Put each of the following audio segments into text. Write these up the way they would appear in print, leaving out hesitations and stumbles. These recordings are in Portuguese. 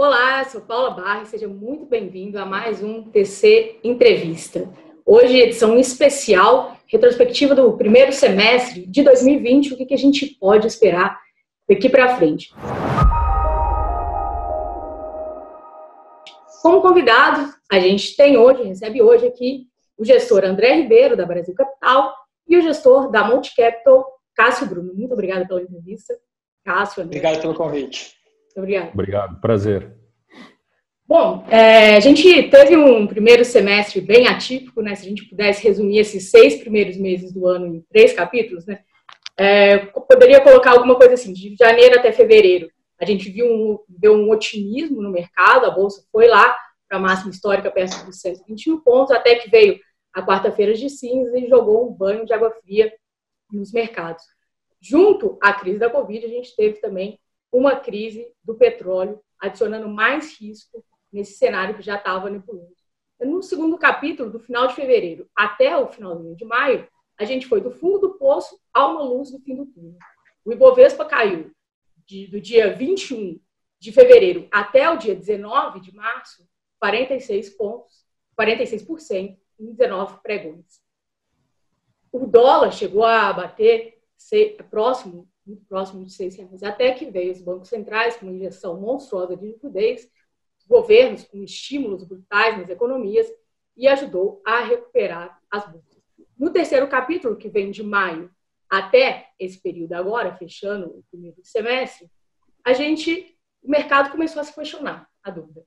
Olá, sou Paula Barra e seja muito bem-vindo a mais um TC Entrevista. Hoje, edição especial, retrospectiva do primeiro semestre de 2020, o que a gente pode esperar daqui para frente. Como convidado, a gente recebe hoje aqui o gestor André Ribeiro, da Brasil Capital, e o gestor da Monte Capital, Cássio Bruno. Muito obrigada pela entrevista. Cássio, André. Obrigado pelo convite. Obrigado. Obrigado, prazer. Bom, a gente teve um primeiro semestre bem atípico, né? Se a gente pudesse resumir esses 6 primeiros meses do ano em 3 capítulos, né? Poderia colocar alguma coisa assim, de janeiro até fevereiro. A gente viu um otimismo no mercado, a Bolsa foi lá para a máxima histórica perto dos 121 pontos, até que veio a quarta-feira de cinza e jogou um banho de água fria nos mercados. Junto à crise da Covid, a gente teve também uma crise do petróleo, adicionando mais risco nesse cenário que já estava nebuloso. No segundo capítulo, do final de fevereiro até o finalzinho de maio, a gente foi do fundo do poço a uma luz do fim do túnel. O Ibovespa caiu do dia 21 de fevereiro até o dia 19 de março, 46 pontos, 46% em 19 pregões. O dólar chegou a bater muito próximo de R$6, até que veio os bancos centrais com uma injeção monstruosa de liquidez, governos com estímulos brutais nas economias e ajudou a recuperar as bolsas. No terceiro capítulo, que vem de maio até esse período agora, fechando o primeiro semestre, o mercado começou a se questionar, a dúvida.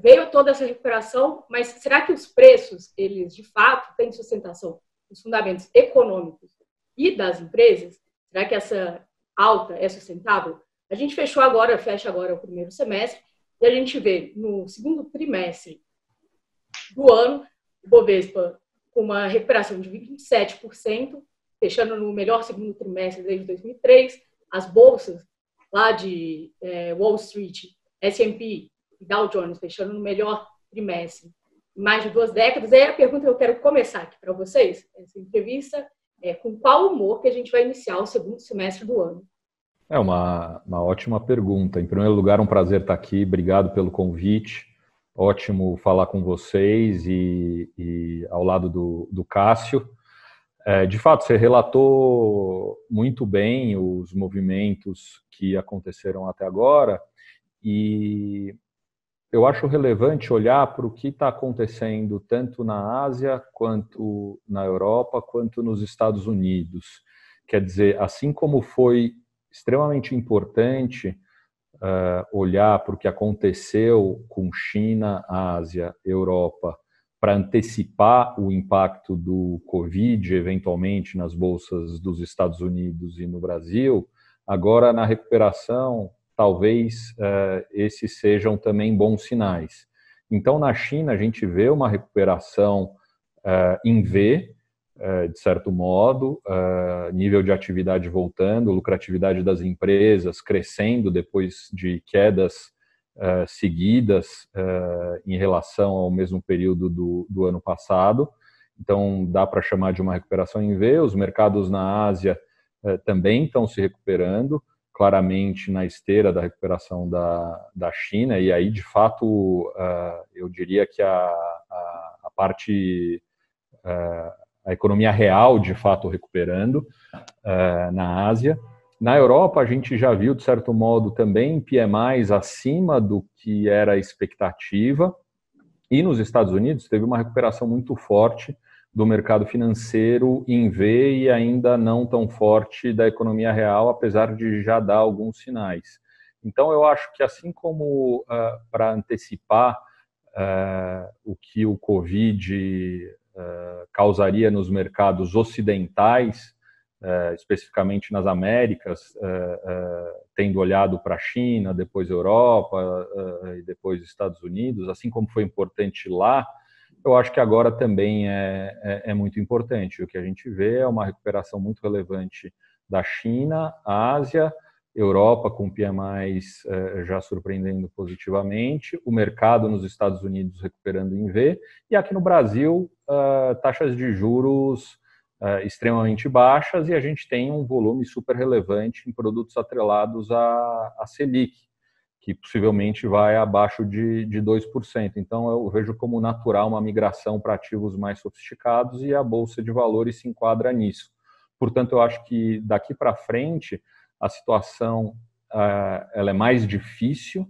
Veio toda essa recuperação, mas será que os preços, eles de fato têm sustentação nos fundamentos econômicos e das empresas? Será que essa alta é sustentável? A gente fecha agora o primeiro semestre e a gente vê no segundo trimestre do ano o Bovespa com uma recuperação de 27%, fechando no melhor segundo trimestre desde 2003. As bolsas lá de Wall Street, S&P e Dow Jones fechando no melhor trimestre em mais de 2 décadas. Aí a pergunta que eu quero começar aqui para vocês, essa entrevista, com qual humor que a gente vai iniciar o segundo semestre do ano? É uma ótima pergunta. Em primeiro lugar, um prazer estar aqui. Obrigado pelo convite. Ótimo falar com vocês e ao lado do Cássio. De fato, você relatou muito bem os movimentos que aconteceram até agora e eu acho relevante olhar para o que está acontecendo tanto na Ásia, quanto na Europa, quanto nos Estados Unidos. Quer dizer, assim como foi extremamente importante olhar para o que aconteceu com China, Ásia, Europa, para antecipar o impacto do Covid, eventualmente, nas bolsas dos Estados Unidos e no Brasil, agora na recuperação, talvez esses sejam também bons sinais. Então, na China, a gente vê uma recuperação em V, de certo modo, nível de atividade voltando, lucratividade das empresas crescendo depois de quedas seguidas em relação ao mesmo período do ano passado. Então, dá para chamar de uma recuperação em V. Os mercados na Ásia também estão se recuperando, claramente na esteira da recuperação da China, e aí, de fato, eu diria que a parte, a economia real, de fato, recuperando na Ásia. Na Europa, a gente já viu, de certo modo, também PMIs acima do que era a expectativa, e nos Estados Unidos teve uma recuperação muito forte do mercado financeiro em V e ainda não tão forte da economia real, apesar de já dar alguns sinais. Então, eu acho que assim como para antecipar o que o Covid causaria nos mercados ocidentais, especificamente nas Américas, tendo olhado para a China, depois Europa e depois Estados Unidos, assim como foi importante lá, eu acho que agora também é muito importante. O que a gente vê é uma recuperação muito relevante da China, Ásia, Europa com PMIs já surpreendendo positivamente, o mercado nos Estados Unidos recuperando em V, e aqui no Brasil, taxas de juros extremamente baixas, e a gente tem um volume super relevante em produtos atrelados à Selic. que possivelmente vai abaixo de 2%. Então, eu vejo como natural uma migração para ativos mais sofisticados e a Bolsa de Valores se enquadra nisso. Portanto, eu acho que daqui para frente a situação ela é mais difícil,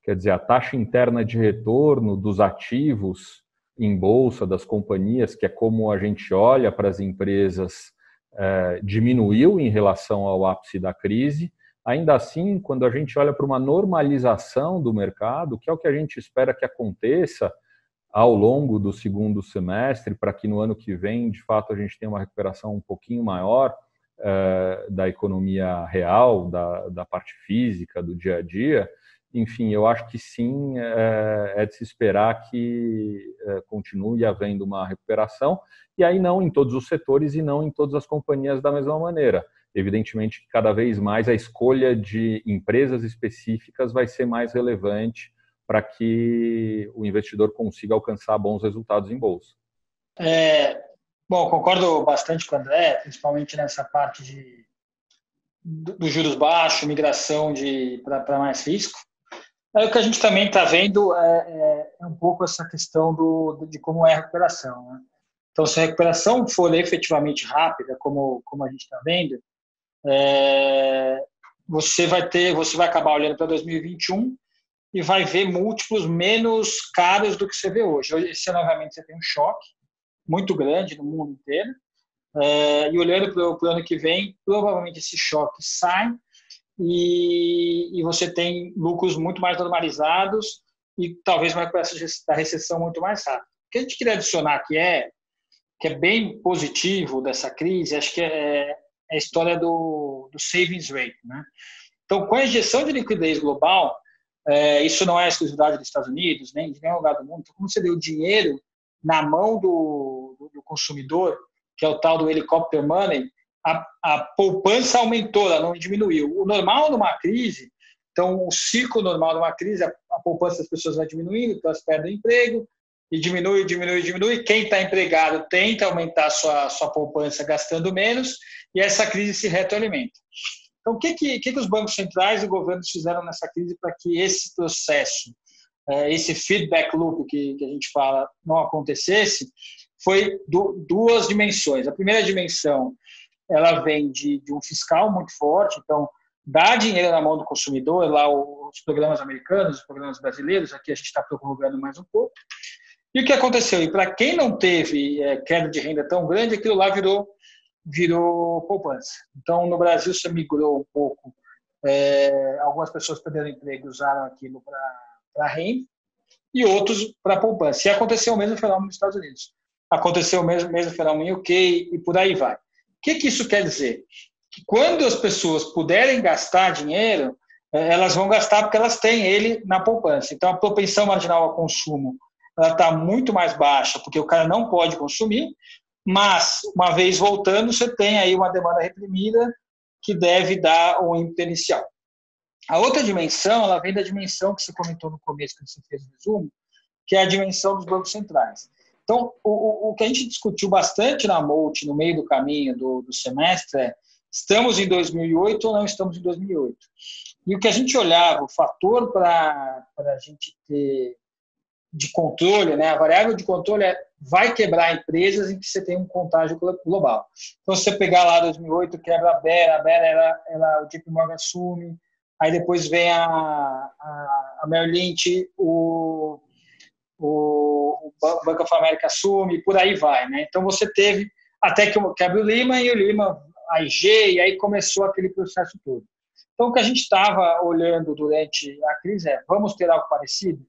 quer dizer, a taxa interna de retorno dos ativos em bolsa, das companhias, que é como a gente olha para as empresas, diminuiu em relação ao ápice da crise. Ainda assim, quando a gente olha para uma normalização do mercado, que é o que a gente espera que aconteça ao longo do segundo semestre, para que no ano que vem, de fato, a gente tenha uma recuperação um pouquinho maior da economia real, da parte física, do dia a dia, enfim, eu acho que sim, é de se esperar que continue havendo uma recuperação, e aí não em todos os setores e não em todas as companhias da mesma maneira. Evidentemente que cada vez mais a escolha de empresas específicas vai ser mais relevante para que o investidor consiga alcançar bons resultados em bolsa. Bom, concordo bastante com o André, principalmente nessa parte dos juros baixos, migração para mais risco. O que a gente também está vendo é um pouco essa questão de como é a recuperação, né? Então, se a recuperação for efetivamente rápida, como a gente está vendo, você vai acabar olhando para 2021 e vai ver múltiplos menos caros do que você vê hoje. Esse, novamente, você tem um choque muito grande no mundo inteiro, e olhando para o ano que vem, provavelmente esse choque sai e você tem lucros muito mais normalizados e talvez uma recuperação da recessão muito mais rápida. O que a gente queria adicionar que é bem positivo dessa crise, acho que é a história do savings rate, né? Então, com a injeção de liquidez global, isso não é exclusividade dos Estados Unidos, nem de nenhum lugar do mundo. Então, como você deu dinheiro na mão do consumidor, que é o tal do helicopter money, a poupança aumentou, ela não diminuiu. O normal numa crise, então o ciclo normal numa crise, a poupança das pessoas vai diminuindo, então elas perdem o emprego, e diminui. Quem está empregado tenta aumentar sua poupança gastando menos, e essa crise se retroalimenta. Então, o que os bancos centrais e governos fizeram nessa crise para que esse processo, esse feedback loop que a gente fala, não acontecesse? Foi duas dimensões. A primeira dimensão, ela vem de um fiscal muito forte, então, dá dinheiro na mão do consumidor, lá os programas americanos, os programas brasileiros, aqui a gente está prorrogando mais um pouco. E o que aconteceu? E para quem não teve queda de renda tão grande, aquilo lá virou poupança. Então, no Brasil, você migrou um pouco. Algumas pessoas perderam emprego e usaram aquilo para renda e outros para poupança. E aconteceu o mesmo fenômeno nos Estados Unidos. Aconteceu o mesmo fenômeno em UK e por aí vai. O que isso quer dizer? Que quando as pessoas puderem gastar dinheiro, elas vão gastar porque elas têm ele na poupança. Então, a propensão marginal ao consumo está muito mais baixa, porque o cara não pode consumir, mas, uma vez voltando, você tem aí uma demanda reprimida que deve dar um ímpeto inicial. A outra dimensão, ela vem da dimensão que você comentou no começo, quando você fez o resumo, que é a dimensão dos bancos centrais. Então, o que a gente discutiu bastante na MOLT, no meio do caminho do semestre, é: estamos em 2008 ou não estamos em 2008? E o que a gente olhava, o fator para a gente ter de controle, né, a variável de controle vai quebrar empresas em que você tem um contágio global. Então, se você pegar lá 2008, quebra a Bear, o JP Morgan assume, aí depois vem a Merrill Lynch, o Bank of America assume, por aí vai, né? Então, você teve até que quebra o Lehman, e o Lehman, a IG, e aí começou aquele processo todo. Então, o que a gente estava olhando durante a crise vamos ter algo parecido?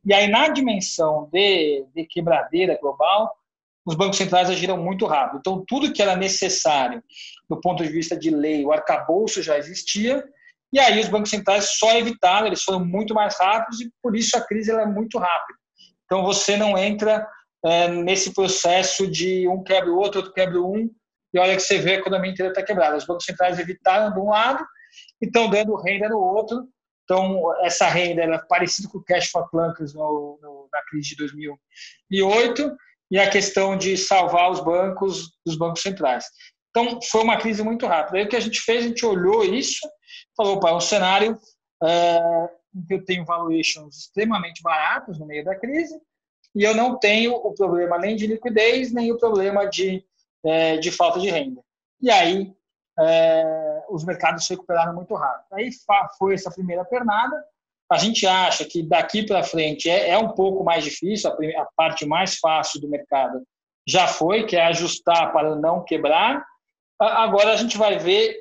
E aí, na dimensão de quebradeira global, os bancos centrais agiram muito rápido. Então, tudo que era necessário do ponto de vista de lei, o arcabouço já existia, e aí os bancos centrais só evitaram, eles foram muito mais rápidos, e por isso a crise é muito rápida. Então, você não entra nesse processo de um quebra o outro quebra um, e olha que você vê a economia inteira está quebrada. Os bancos centrais evitaram de um lado e estão dando renda no outro. Então, essa renda é parecida com o cash for clunkers na crise de 2008, e a questão de salvar os bancos dos bancos centrais. Então, foi uma crise muito rápida. Aí o que a gente fez, a gente olhou isso, falou, para um cenário em que eu tenho valuations extremamente baratos no meio da crise e eu não tenho o problema nem de liquidez, nem o problema de falta de renda. E aí, os mercados se recuperaram muito rápido. Aí foi essa primeira pernada. A gente acha que daqui para frente é um pouco mais difícil, a parte mais fácil do mercado já foi, que é ajustar para não quebrar. Agora a gente vai ver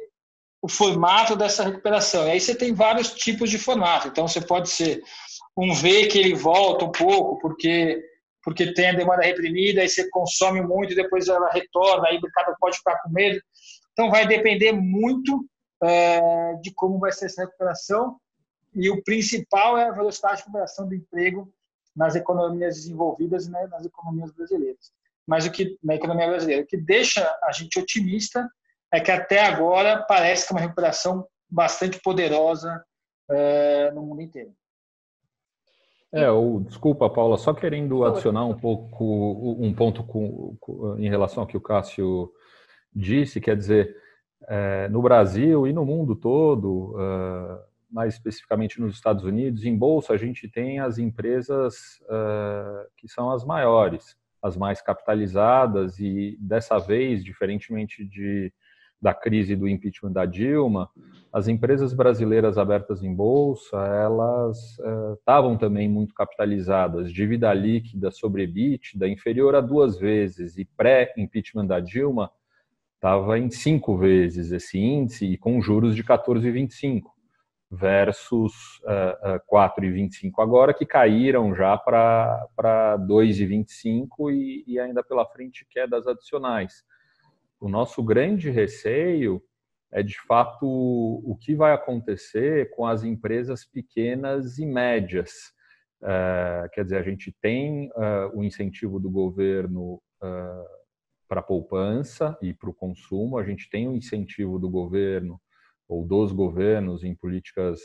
o formato dessa recuperação. E aí você tem vários tipos de formato. Então, você pode ser um V que ele volta um pouco, porque tem a demanda reprimida, aí você consome muito e depois ela retorna, aí o mercado pode ficar com medo. Então, vai depender muito de como vai ser essa recuperação. E o principal é a velocidade de recuperação do emprego nas economias desenvolvidas e nas economias brasileiras. Mas na economia brasileira, o que deixa a gente otimista é que até agora parece que é uma recuperação bastante poderosa no mundo inteiro. Desculpa, Paula, só querendo adicionar um ponto em relação ao que o Cássio disse, quer dizer, no Brasil e no mundo todo, mais especificamente nos Estados Unidos, em bolsa a gente tem as empresas que são as maiores, as mais capitalizadas e dessa vez, diferentemente da crise do impeachment da Dilma, as empresas brasileiras abertas em bolsa, elas estavam também muito capitalizadas, dívida líquida sobre EBITDA inferior a 2 vezes e pré-impeachment da Dilma estava em 5 vezes esse índice e com juros de 14,25 versus 4,25 agora, que caíram já para 2,25 e ainda pela frente quedas adicionais. O nosso grande receio é, de fato, o que vai acontecer com as empresas pequenas e médias. Quer dizer, a gente tem o incentivo do governo para a poupança e para o consumo, a gente tem o incentivo do governo ou dos governos em políticas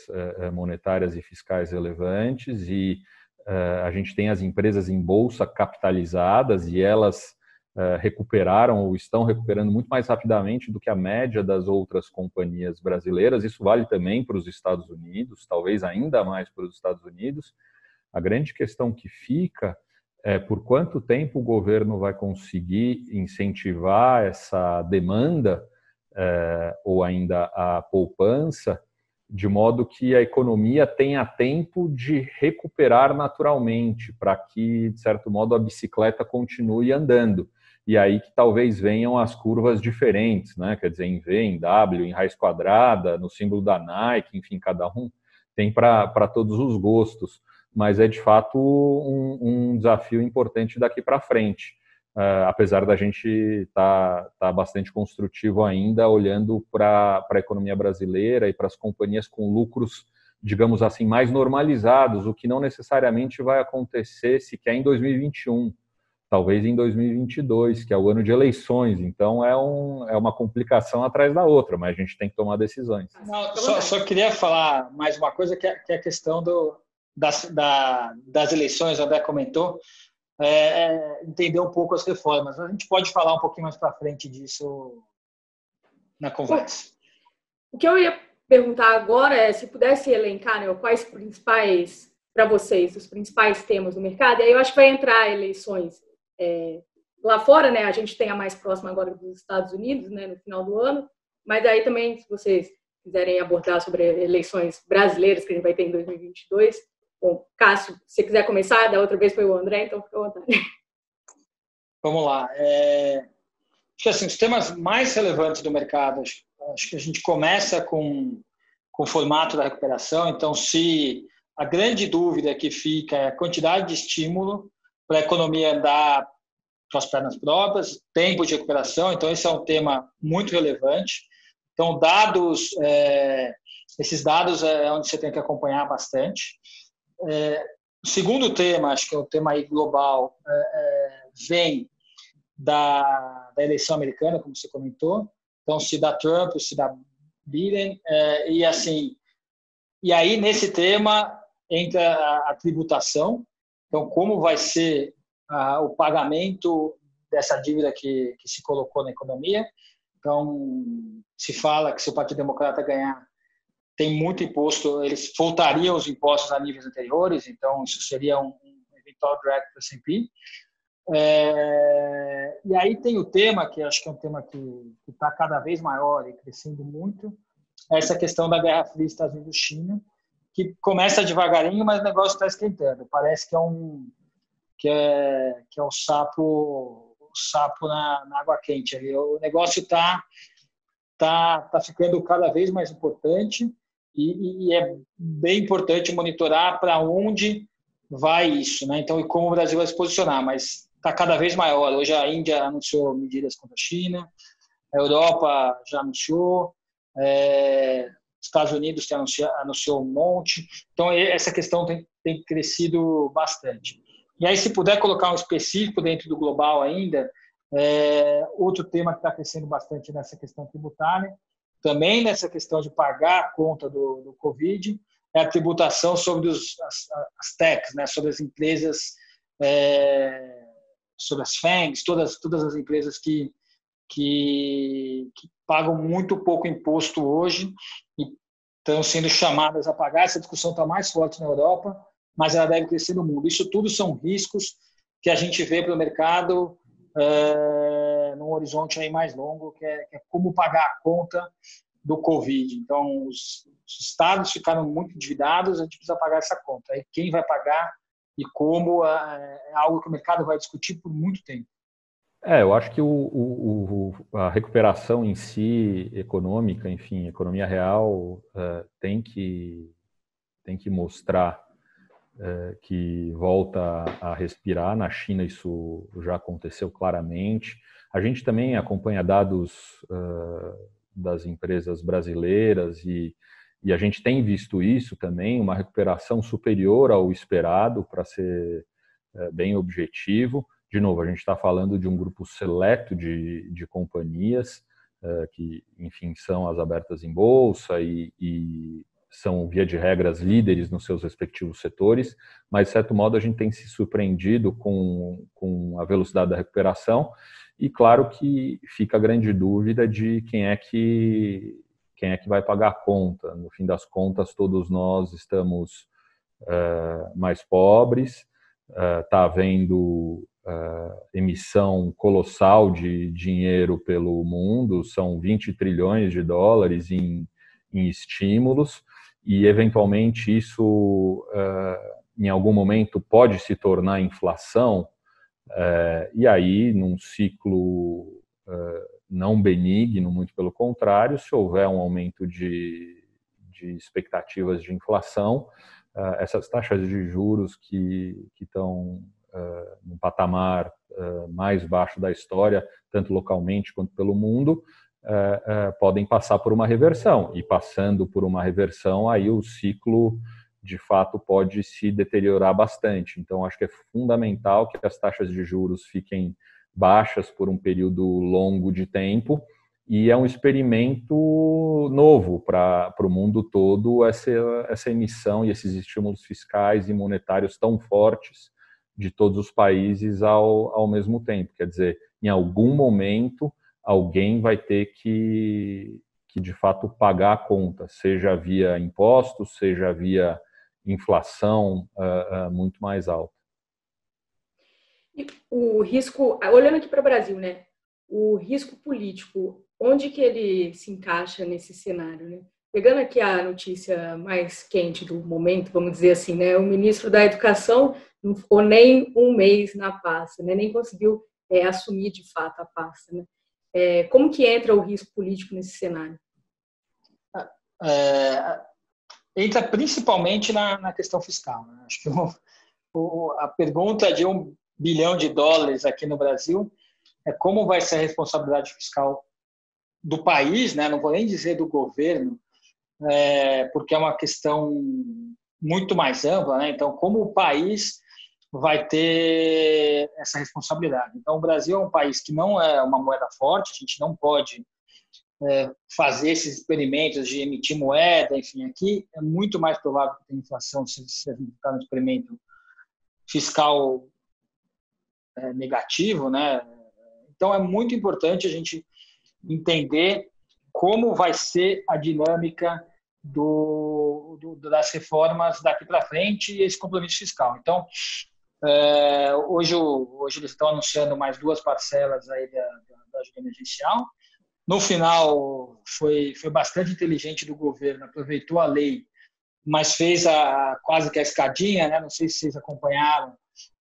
monetárias e fiscais relevantes e a gente tem as empresas em bolsa capitalizadas e elas recuperaram ou estão recuperando muito mais rapidamente do que a média das outras companhias brasileiras. Isso vale também para os Estados Unidos, talvez ainda mais para os Estados Unidos. A grande questão que fica é por quanto tempo o governo vai conseguir incentivar essa demanda ou ainda a poupança, de modo que a economia tenha tempo de recuperar naturalmente, para que, de certo modo, a bicicleta continue andando. E aí que talvez venham as curvas diferentes, né? Quer dizer, em V, em W, em raiz quadrada, no símbolo da Nike, enfim, cada um tem para todos os gostos. Mas é, de fato, um desafio importante daqui para frente. Apesar da gente estar bastante construtivo ainda, olhando para a economia brasileira e para as companhias com lucros, digamos assim, mais normalizados, o que não necessariamente vai acontecer sequer em 2021, talvez em 2022, que é o ano de eleições. Então, é uma complicação atrás da outra, mas a gente tem que tomar decisões. Não, só queria falar mais uma coisa, que é a questão das eleições, o André comentou, entender um pouco as reformas. A gente pode falar um pouquinho mais para frente disso na conversa. O que eu ia perguntar agora é se pudesse elencar, né, quais principais, para vocês, os principais temas do mercado. E aí eu acho que vai entrar eleições lá fora, né? A gente tem a mais próxima agora dos Estados Unidos, né, no final do ano. Mas aí também, se vocês quiserem abordar sobre eleições brasileiras que a gente vai ter em 2022. Bom, Cássio, se você quiser começar, da outra vez foi o André, então fica à vontade. Vamos lá. Acho que assim, os temas mais relevantes do mercado, acho que a gente começa com o formato da recuperação. Então, se a grande dúvida que fica é a quantidade de estímulo para a economia andar com as pernas próprias, tempo de recuperação, então esse é um tema muito relevante. Então, esses dados é onde você tem que acompanhar bastante. O segundo tema, acho que é o tema aí global, vem da eleição americana, como você comentou. Então, se dá Trump, se dá Biden, e aí nesse tema entra a tributação. Então, como vai ser o pagamento dessa dívida que se colocou na economia? Então, se fala que se o Partido Democrata ganhar, tem muito imposto, eles voltariam os impostos a níveis anteriores, então isso seria um eventual drag para o S&P. E aí tem o tema, que acho que é um tema que está cada vez maior e crescendo muito, essa questão da Guerra Fria Estados Unidos-China, que começa devagarinho, mas o negócio está esquentando. Parece que é um sapo na água quente. Ali. O negócio está ficando cada vez mais importante e é bem importante monitorar para onde vai isso, né? Então, e como o Brasil vai se posicionar, mas está cada vez maior. Hoje a Índia anunciou medidas contra a China, a Europa já anunciou, Estados Unidos anunciou um monte. Então, essa questão tem crescido bastante. E aí, se puder colocar um específico dentro do global ainda, outro tema que está crescendo bastante nessa questão tributária, também nessa questão de pagar a conta do Covid, é a tributação sobre as techs, né, sobre as empresas, sobre as FANGs, todas as empresas que pagam muito pouco imposto hoje e estão sendo chamadas a pagar. Essa discussão está mais forte na Europa, mas ela deve crescer no mundo. Isso tudo são riscos que a gente vê para o mercado num horizonte aí mais longo, que é como pagar a conta do Covid. Então, os estados ficaram muito endividados, a gente precisa pagar essa conta. Aí quem vai pagar e como é algo que o mercado vai discutir por muito tempo. Eu acho que a recuperação em si, econômica, enfim, economia real, tem que mostrar que volta a respirar. Na China isso já aconteceu claramente. A gente também acompanha dados das empresas brasileiras e a gente tem visto isso também, uma recuperação superior ao esperado, para ser bem objetivo. De novo, a gente está falando de um grupo seleto de companhias que, enfim, são as abertas em bolsa e são, via de regras, líderes nos seus respectivos setores, mas, de certo modo, a gente tem se surpreendido com a velocidade da recuperação e, claro, que fica a grande dúvida de quem é que vai pagar a conta. No fim das contas, todos nós estamos mais pobres, está havendo emissão colossal de dinheiro pelo mundo, são 20 trilhões de dólares em estímulos, e eventualmente isso em algum momento pode se tornar inflação, e aí num ciclo não benigno, muito pelo contrário, se houver um aumento de expectativas de inflação, essas taxas de juros que estão num patamar mais baixo da história, tanto localmente quanto pelo mundo, podem passar por uma reversão. E passando por uma reversão, aí o ciclo, de fato, pode se deteriorar bastante. Então, acho que é fundamental que as taxas de juros fiquem baixas por um período longo de tempo, e é um experimento novo para o mundo todo, essa emissão e esses estímulos fiscais e monetários tão fortes de todos os países ao mesmo tempo. Quer dizer, em algum momento, alguém vai ter que de fato pagar a conta, seja via impostos, seja via inflação muito mais alta. E o risco, olhando aqui para o Brasil, né? O risco político, onde que ele se encaixa nesse cenário, né? Pegando aqui a notícia mais quente do momento, vamos dizer assim, né? O ministro da Educação não ficou nem um mês na pasta, né? Nem conseguiu assumir de fato a pasta, né? Como que entra o risco político nesse cenário? Entra principalmente na questão fiscal, né? Acho que a pergunta de $1 bilhão aqui no Brasil é como vai ser a responsabilidade fiscal do país, né? Não vou nem dizer do governo, porque é uma questão muito mais ampla, né? Então, como o país vai ter essa responsabilidade? Então, o Brasil é um país que não é uma moeda forte, a gente não pode fazer esses experimentos de emitir moeda, enfim, aqui é muito mais provável que tenha inflação se a gente ficar no experimento fiscal negativo, né? Então, é muito importante a gente entender como vai ser a dinâmica das reformas daqui para frente e esse compromisso fiscal. Então, hoje eles estão anunciando mais 2 parcelas aí da ajuda emergencial. No final, foi bastante inteligente do governo, aproveitou a lei, mas fez quase que a escadinha, né? Não sei se vocês acompanharam.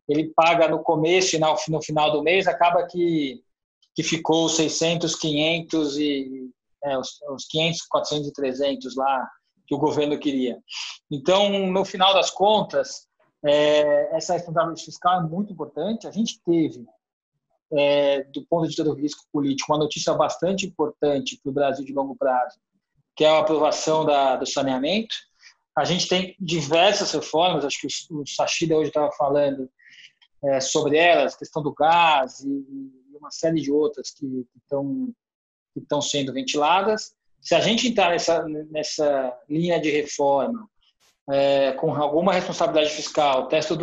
Ele paga no começo e no final do mês, acaba que ficou 600, 500 os 500, 400 e 300 lá que o governo queria. Então, no final das contas, essa responsabilidade fiscal é muito importante. A gente teve, do ponto de vista do risco político, uma notícia bastante importante para o Brasil de longo prazo, que é a aprovação do saneamento. A gente tem diversas reformas, acho que o Sachida hoje estava falando sobre elas, questão do gás e uma série de outras que estão sendo ventiladas. Se a gente entrar nessa linha de reforma com alguma responsabilidade fiscal, teto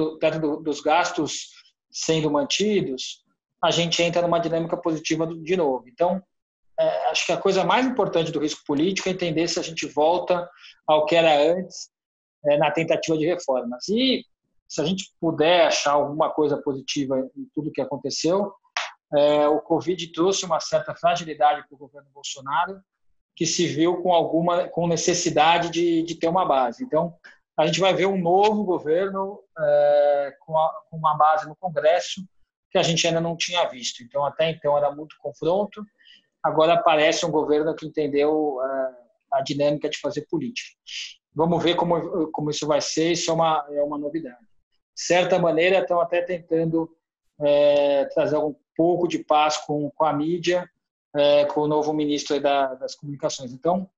dos gastos sendo mantidos, a gente entra numa dinâmica positiva de novo. Então, acho que a coisa mais importante do risco político é entender se a gente volta ao que era antes na tentativa de reformas. E se a gente puder achar alguma coisa positiva em tudo que aconteceu, o Covid trouxe uma certa fragilidade para o governo Bolsonaro, que se viu com necessidade de ter uma base. Então, a gente vai ver um novo governo com uma base no Congresso que a gente ainda não tinha visto. Então, até então, era muito confronto. Agora aparece um governo que entendeu a dinâmica de fazer política. Vamos ver como isso vai ser. Isso é uma novidade. De certa maneira, estão até tentando trazer um pouco de paz com a mídia, com o novo ministro aí das comunicações. Então,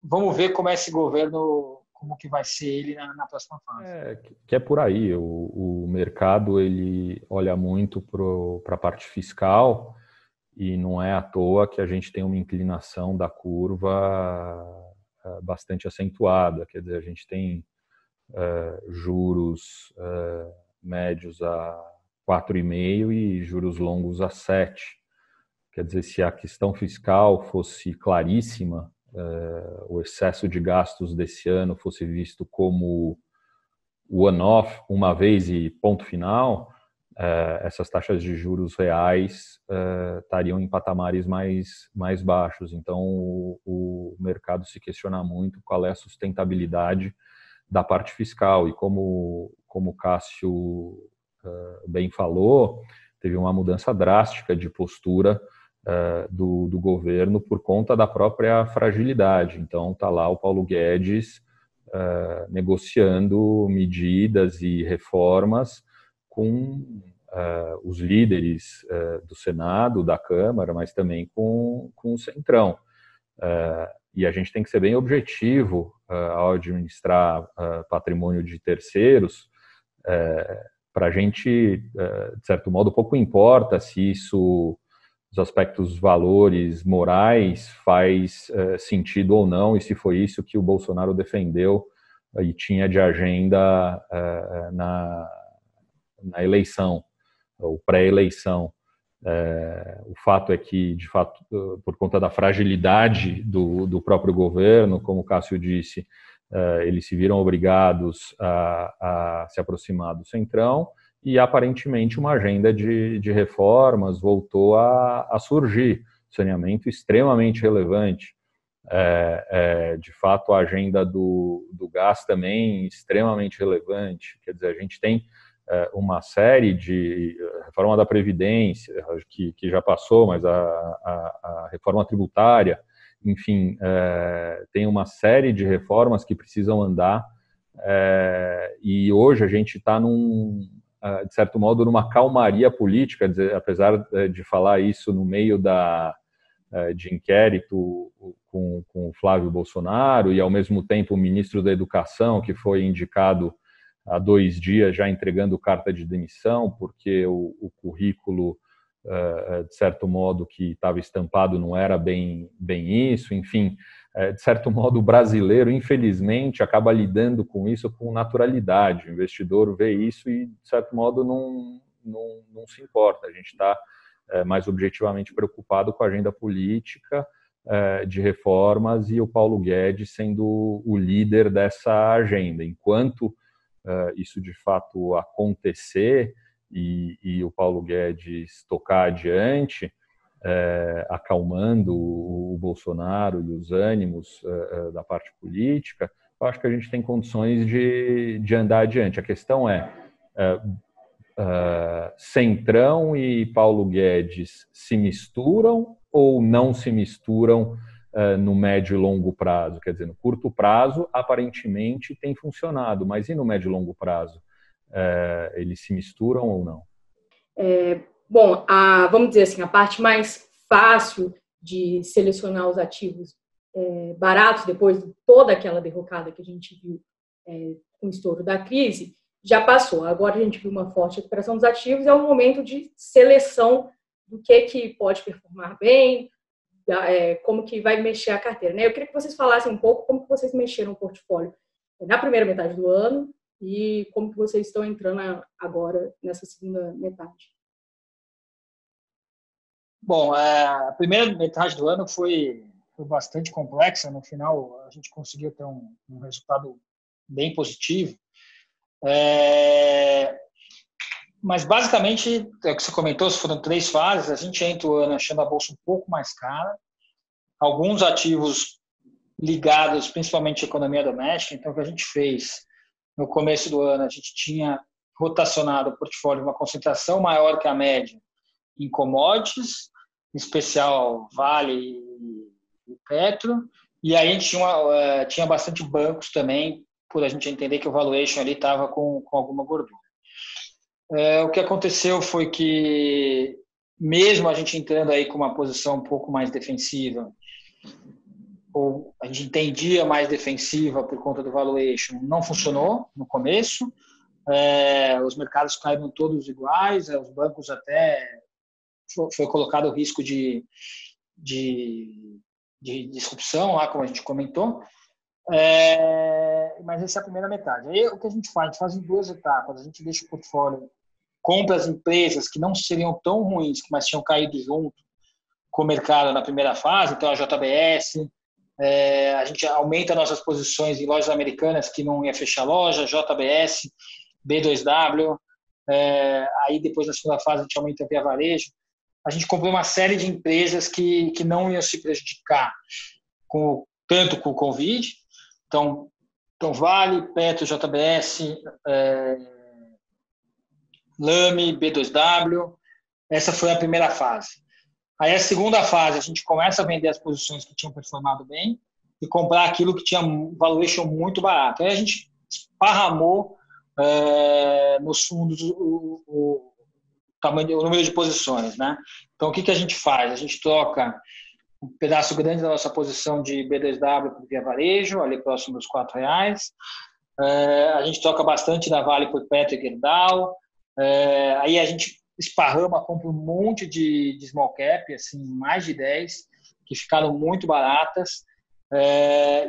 vamos ver como é esse governo, como que vai ser ele na próxima fase. Que é por aí. O mercado ele olha muito para a parte fiscal e não é à toa que a gente tem uma inclinação da curva bastante acentuada. Quer dizer, a gente tem juros médios a 4,5 e juros longos a 7. Quer dizer, se a questão fiscal fosse claríssima, o excesso de gastos desse ano fosse visto como one-off, uma vez e ponto final, essas taxas de juros reais estariam em patamares mais baixos. Então, o mercado se questiona muito qual é a sustentabilidade da parte fiscal. E como o Cássio bem falou, teve uma mudança drástica de postura do governo por conta da própria fragilidade. Então, está lá o Paulo Guedes negociando medidas e reformas com os líderes do Senado, da Câmara, mas também com o Centrão. E a gente tem que ser bem objetivo ao administrar patrimônio de terceiros. Para a gente, de certo modo, pouco importa se isso, os aspectos valores morais, faz sentido ou não, e se foi isso que o Bolsonaro defendeu e tinha de agenda na eleição, ou pré-eleição. O fato é que, de fato, por conta da fragilidade do próprio governo, como o Cássio disse, eles se viram obrigados a se aproximar do Centrão e, aparentemente, uma agenda de reformas voltou a surgir. Saneamento extremamente relevante. De fato, a agenda do gás também extremamente relevante. Quer dizer, a gente tem uma série de reforma da Previdência, que já passou, mas a reforma tributária, enfim, tem uma série de reformas que precisam andar, e hoje a gente está de certo modo, numa calmaria política, dizer, apesar de falar isso no meio de inquérito com o Flávio Bolsonaro e, ao mesmo tempo, o ministro da Educação, que foi indicado há 2 dias já entregando carta de demissão, porque o currículo, de certo modo, que estava estampado não era bem isso. Enfim, de certo modo, o brasileiro, infelizmente, acaba lidando com isso com naturalidade. O investidor vê isso e, de certo modo, não se importa. A gente está mais objetivamente preocupado com a agenda política de reformas e o Paulo Guedes sendo o líder dessa agenda. Enquanto isso de fato acontecer e o Paulo Guedes tocar adiante, acalmando o Bolsonaro e os ânimos da parte política, eu acho que a gente tem condições de andar adiante. A questão Centrão e Paulo Guedes se misturam ou não se misturam no médio e longo prazo? Quer dizer, no curto prazo, aparentemente tem funcionado, mas e no médio e longo prazo? Eles se misturam ou não? Bom, vamos dizer assim, a parte mais fácil de selecionar os ativos baratos depois de toda aquela derrocada que a gente viu com o estouro da crise, já passou. Agora a gente viu uma forte recuperação dos ativos, é um momento de seleção do que pode performar bem, como que vai mexer a carteira, né? Eu queria que vocês falassem um pouco como que vocês mexeram o portfólio na primeira metade do ano e como que vocês estão entrando agora nessa segunda metade. Bom, a primeira metade do ano foi bastante complexa. No final, a gente conseguiu ter um resultado bem positivo. Mas, basicamente, é o que você comentou, foram 3 fases. A gente entra o ano achando a bolsa um pouco mais cara. Alguns ativos ligados, principalmente à economia doméstica. Então, o que a gente fez no começo do ano, a gente tinha rotacionado o portfólio uma concentração maior que a média em commodities, em especial Vale e Petro, e aí a gente tinha bastante bancos também, por a gente entender que o valuation ali estava com alguma gordura. O que aconteceu foi que, mesmo a gente entrando aí com uma posição um pouco mais defensiva, ou a gente entendia mais defensiva por conta do valuation, não funcionou no começo. Os mercados caíram todos iguais, os bancos até foi colocado o risco de disrupção, lá como a gente comentou. Mas essa é a primeira metade. Aí o que a gente faz? A gente faz em 2 etapas. A gente deixa o portfólio, compra as empresas que não seriam tão ruins, mas tinham caído junto com o mercado na primeira fase, então a JBS. A gente aumenta nossas posições em lojas americanas que não ia fechar loja, JBS, B2W. Aí depois na segunda fase a gente aumenta via varejo. A gente comprou uma série de empresas que não iam se prejudicar tanto com o Covid. Então Vale, Petro, JBS, Lame, B2W. Essa foi a primeira fase. Aí a segunda fase, a gente começa a vender as posições que tinham performado bem e comprar aquilo que tinha um valuation muito barato. Aí a gente esparramou nos fundos o número de posições, né? Então, o que a gente faz? A gente troca um pedaço grande da nossa posição de B2W por via varejo, ali próximo dos R$4. A gente troca bastante da Vale por Petro e Gerdau. Aí a gente esparrama, compra um monte de small cap, assim, mais de 10, que ficaram muito baratas.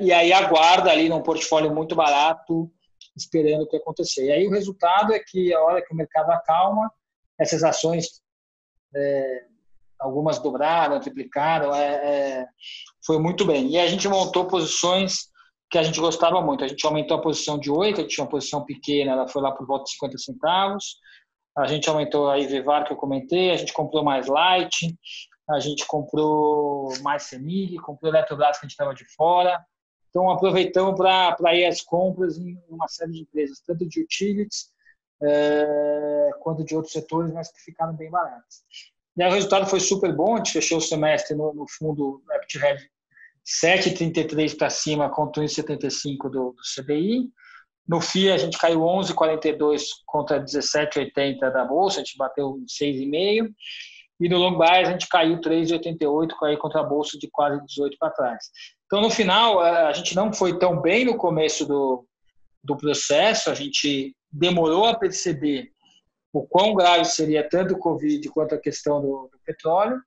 E aí aguarda ali num portfólio muito barato, esperando o que acontecer. E aí o resultado é que a hora que o mercado acalma, essas ações, algumas dobraram, triplicaram, foi muito bem. E a gente montou posições que a gente gostava muito. A gente aumentou a posição de Oi, que a gente tinha uma posição pequena, ela foi lá por volta de 50 centavos. A gente aumentou a Ivevar, que eu comentei, a gente comprou mais Light, a gente comprou mais Semig, comprou Eletrobras, que a gente estava de fora. Então, aproveitamos para ir às compras em uma série de empresas, tanto de utilities quanto de outros setores, mas que ficaram bem baratos. E aí, o resultado foi super bom. A gente fechou o semestre no fundo Red 7,33 para cima contra 1,75 do CDI. No FIA, a gente caiu 11,42 contra 17,80 da Bolsa, a gente bateu 6,5. E no long bias, a gente caiu 3,88, caiu contra a Bolsa de quase 18 para trás. Então, no final, a gente não foi tão bem no começo do processo, a gente demorou a perceber o quão grave seria tanto o Covid quanto a questão do petróleo,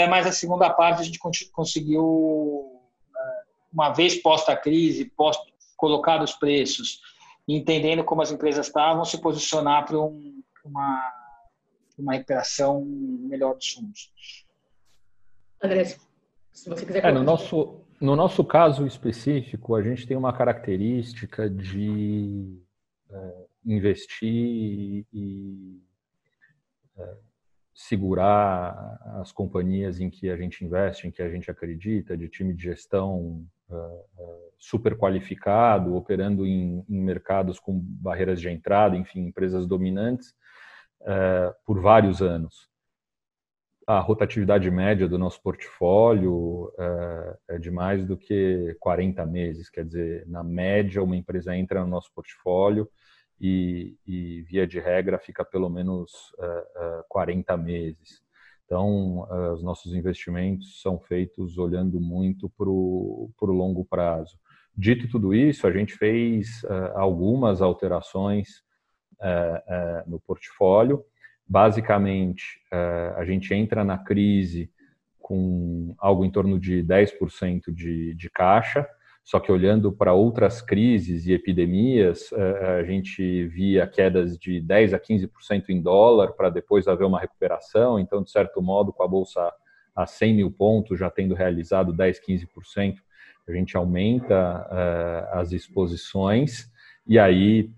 mas a segunda parte a gente conseguiu, uma vez posta a crise, colocar os preços, entendendo como as empresas estavam, se posicionar para uma recuperação melhor dos fundos. André, Se você quiser no nosso caso específico, a gente tem uma característica de investir e segurar as companhias em que a gente investe, em que a gente acredita, de time de gestão super qualificado, operando em mercados com barreiras de entrada, enfim, empresas dominantes, por vários anos. A rotatividade média do nosso portfólio é de mais do que 40 meses, quer dizer, na média uma empresa entra no nosso portfólio e via de regra fica pelo menos 40 meses. Então, os nossos investimentos são feitos olhando muito para o longo prazo. Dito tudo isso, a gente fez algumas alterações no portfólio. Basicamente, a gente entra na crise com algo em torno de 10% de caixa, só que olhando para outras crises e epidemias, a gente via quedas de 10% a 15% em dólar para depois haver uma recuperação. Então, de certo modo, com a Bolsa a 100 mil pontos, já tendo realizado 10%, 15%, a gente aumenta as exposições. E aí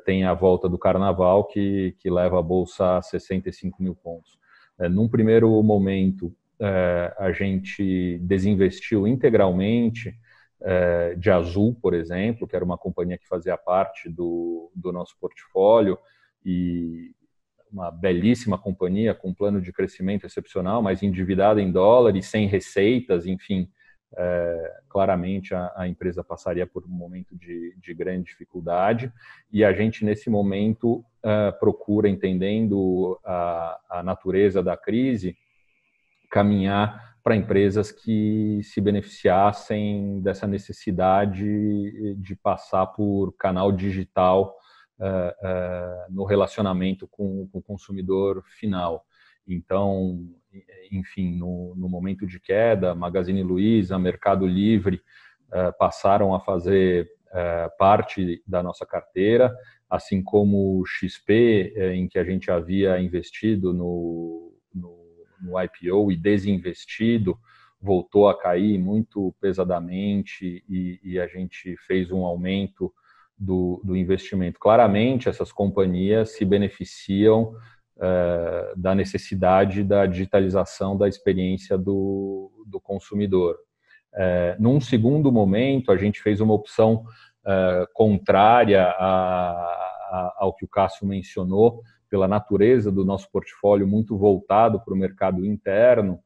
tem a volta do carnaval que leva a Bolsa a 65 mil pontos. Num primeiro momento, a gente desinvestiu integralmente de Azul, por exemplo, que era uma companhia que fazia parte do nosso portfólio, e uma belíssima companhia com plano de crescimento excepcional, mas endividada em dólar e sem receitas, enfim. Claramente a empresa passaria por um momento de grande dificuldade, e a gente nesse momento procura, entendendo a natureza da crise, caminhar para empresas que se beneficiassem dessa necessidade de passar por canal digital no relacionamento com o consumidor final. Então, enfim, no momento de queda, Magazine Luiza, Mercado Livre passaram a fazer parte da nossa carteira, assim como o XP, em que a gente havia investido no IPO e desinvestido, voltou a cair muito pesadamente e a gente fez um aumento do investimento. Claramente, essas companhias se beneficiam da necessidade da digitalização da experiência do consumidor. Num segundo momento, a gente fez uma opção contrária ao que o Cássio mencionou, pela natureza do nosso portfólio muito voltado para o mercado interno.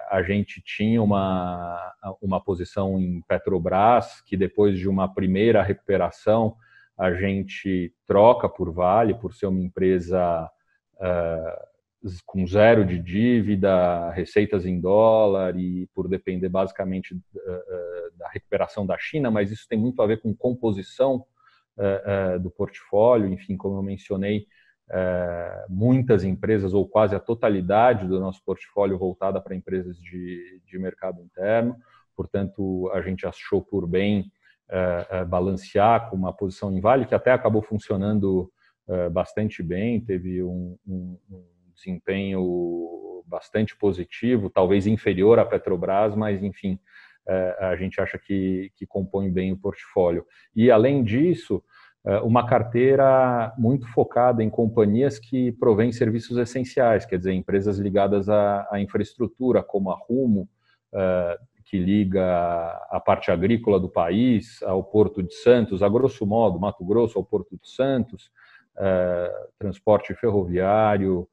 A gente tinha uma posição em Petrobras, que depois de uma primeira recuperação, a gente troca por Vale, por ser uma empresa com zero de dívida, receitas em dólar e por depender basicamente da recuperação da China, mas isso tem muito a ver com composição do portfólio. Enfim, como eu mencionei, muitas empresas, ou quase a totalidade do nosso portfólio voltada para empresas de mercado interno. Portanto, a gente achou por bem balancear com uma posição em Vale, que até acabou funcionando bastante bem, teve um desempenho bastante positivo, talvez inferior à Petrobras, mas, enfim, a gente acha que compõe bem o portfólio. E, além disso, uma carteira muito focada em companhias que provêm serviços essenciais, quer dizer, empresas ligadas à infraestrutura, como a Rumo, que liga a parte agrícola do país ao Porto de Santos, a grosso modo, Mato Grosso ao Porto de Santos, transporte ferroviário